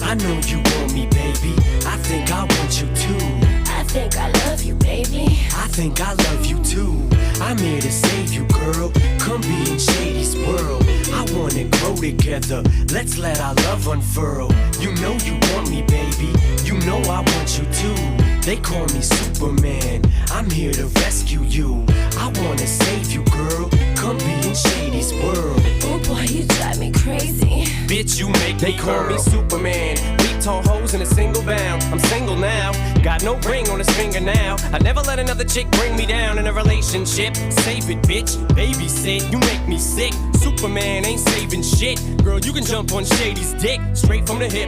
I know you want me, baby. I think I want you too. I think I love you, baby. I think I love you too. I'm here to save you, girl. Come be in Shady's world. I wanna grow together. Let's let our love unfurl. You know you want me, baby. You know I want you too. They call me Superman. I'm here to rescue you. I wanna save you, girl. Come be in Shady's world. Oh boy, you drive me crazy. Bitch, you make They me call girl. me Superman. Beat tall hoes in a single bound. I'm single now. Got no ring on his finger now. I never let another chick bring me down in a relationship. Save it, bitch. Babysit. You make me sick. Superman ain't saving shit. Girl, you can jump on Shady's dick. Straight from the hip.